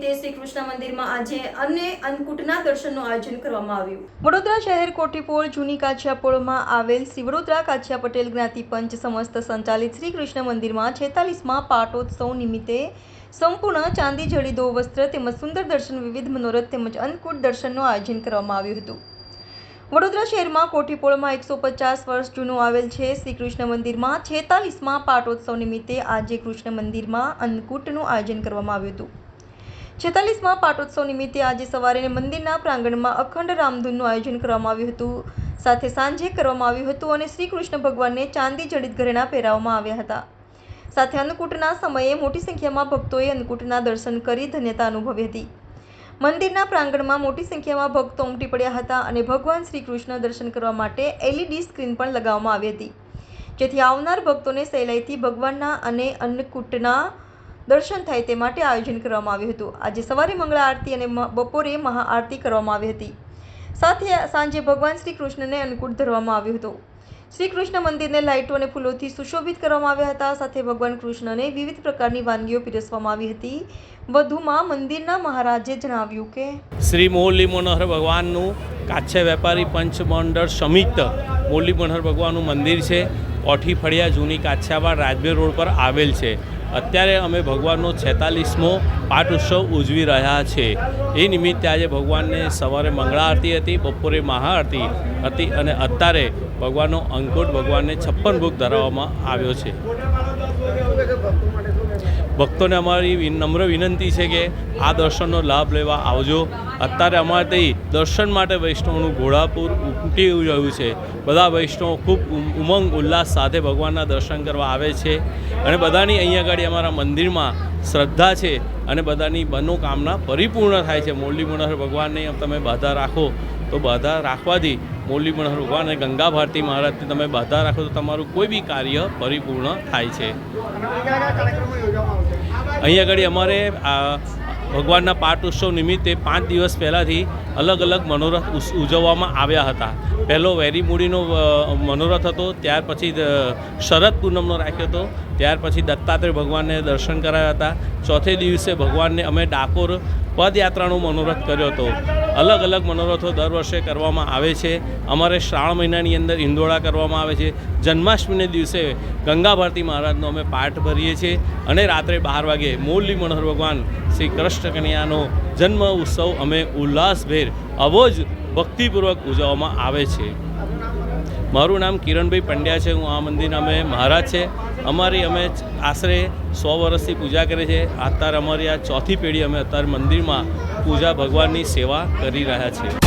નિમિત્તે શ્રી કૃષ્ણ મંદિરમાં આજે અન્નકૂટના દર્શનનું આયોજન કરવામાં આવ્યું। વડોદરા શહેર કોઠીપોળ જૂની કાછિયાપોળમાં આવેલ શ્રી વડોદરા કાછિયા પટેલ જ્ઞાતિ પંચ સમસ્ત સંચાલિત શ્રી કૃષ્ણ મંદિરમાં 46મા પાટોત્સવ નિમિત્તે સંપૂર્ણ ચાંદી જડીદો વસ્ત્ર તેમજ સુંદર દર્શન વિવિધ મનોરથ તેમજ અન્નકૂટ દર્શનનું આયોજન કરવામાં આવ્યું હતું। વડોદરા શહેરમાં કોઠીપોળમાં 150 વર્ષ જૂનું આવેલ છે શ્રી કૃષ્ણ મંદિરમાં 46મા પાટોત્સવ નિમિત્તે આજે કૃષ્ણ મંદિરમાં અન્નકૂટનું આયોજન કરવામાં આવ્યું હતું। 46મા પાટોત્સવ નિમિત્તે આજે સવારે મંદિરના પ્રાંગણમાં અખંડ રામધૂનનું આયોજન કરવામાં આવ્યું હતું, સાથે સાંજે કરવામાં આવ્યું હતું અને શ્રી કૃષ્ણ ભગવાનને ચાંદી જડિત ઘરેણાં પહેરાવવામાં આવ્યા હતા। સાથે અન્નકૂટના સમયે મોટી સંખ્યામાં ભક્તોએ અન્નકૂટના દર્શન કરી ધન્યતા અનુભવી હતી। મંદિરના પ્રાંગણમાં મોટી સંખ્યામાં ભક્તો ઉમટી પડ્યા હતા અને ભગવાન શ્રી કૃષ્ણ દર્શન કરવા માટે LED સ્ક્રીન પણ લગાવવામાં આવી હતી, જેથી આવનાર ભક્તોને સહેલાઈથી ભગવાનના અને અન્નકૂટના દર્શન થાય તે માટે આયોજન કરવામાં આવ્યું હતું। આજે સવારે મંગળા આરતી અને બપોરે મહાઆરતી કરવામાં આવી હતી। સાથે સાંજે ભગવાન શ્રી કૃષ્ણને અન્નકૂટ ધરવામાં આવ્યું હતું। શ્રી કૃષ્ણ મંદિરને લાઇટો અને ફૂલોથી સુશોભિત કરવામાં આવ્યા હતા। સાથે ભગવાન કૃષ્ણને વિવિધ પ્રકારની વાનગીઓ પીરસવામાં આવી હતી। વધુમાં મંદિરના મહારાજે જણાવ્યું કે શ્રી મોરલી મનોહર ભગવાનનું કાછિયા વેપારી પંચ મંડળ સમિત મોરલી મનોહર ભગવાનનું મંદિર છે। કોઠી ફળિયા જૂની કાછિયાવાડ રાજબીર રોડ પર આવેલ છે। અત્યારે અમે ભગવાનનો 46મો પાટ ઉત્સવ ઉજવી રહ્યા છે। એ નિમિત્તે આજે ભગવાનને સવારે મંગળા આરતી હતી, બપોરે મહાઆરતી હતી અને અત્યારે ભગવાનનો અન્નકૂટ ભગવાનને 56 ભોગ ધરાવવામાં આવ્યો છે। ભક્તોને અમારી નમ્ર વિનંતી છે કે આ દર્શનનો લાભ લેવા આવજો। અત્યારે અમારે ત્યાં દર્શન માટે વૈષ્ણવનું ઘોડાપુર ઉમટી રહ્યું છે। બધા વૈષ્ણવો ખૂબ ઉમંગ ઉલ્લાસ સાથે ભગવાનના દર્શન કરવા આવે છે અને બધાની અહીંયા આગળ અમારા મંદિરમાં શ્રદ્ધા છે અને બધાની મનોકામના પરિપૂર્ણ થાય છે। મોરલી મનોહર ભગવાનને તમે બાધા રાખો તો બાધા રાખવાથી મોરલી મનોહર ભગવાન અને ગંગા ભારતી મહારાજને તમે બાધા રાખો તો તમારું કોઈ બી કાર્ય પરિપૂર્ણ થાય છે। અહીંયા આગળ અમારે ભગવાનના પાટ ઉત્સવ નિમિત્તે 5 દિવસ પહેલાંથી અલગ અલગ મનોરથ ઉજવવામાં આવ્યા હતા। પહેલો વેરી મૂડીનો મનોરથ હતો, ત્યાર પછી શરદ પૂનમનો રાખ્યો હતો, ત્યાર પછી દત્તાત્રેય ભગવાનને દર્શન કરાવ્યા હતા। ચોથે દિવસે ભગવાનને અમે ડાકોર પદયાત્રાનો મનોરથ કર્યો હતો। અલગ અલગ મનોરથો દર વર્ષે કરવામાં આવે છે। અમારે શ્રાવણ મહિનાની અંદર હિંદોળા કરવામાં આવે છે। જન્માષ્ટમીને દિવસે ગંગા ભારતી મહારાજનો અમે પાઠ ભરીએ છીએ અને રાત્રે 12 વાગે મોરલી મનોહર ભગવાન શ્રી કૃષ્ણ કન્યાનો જન્મ ઉત્સવ અમે ઉલ્લાસભેર આવો જ ભક્તિપૂર્વક ઉજવવામાં આવે છે। મારું નામ કિરણભાઈ પંડ્યા છે। હું આ મંદિરના અમે મહારાજ છે। અમારી અમે આશરે 100 વર્ષથી પૂજા કરીએ છીએ। અત્યારે અમારી આ ચોથી પેઢી અમે અત્યારે મંદિરમાં પૂજા ભગવાનની સેવા કરી રહ્યા છીએ।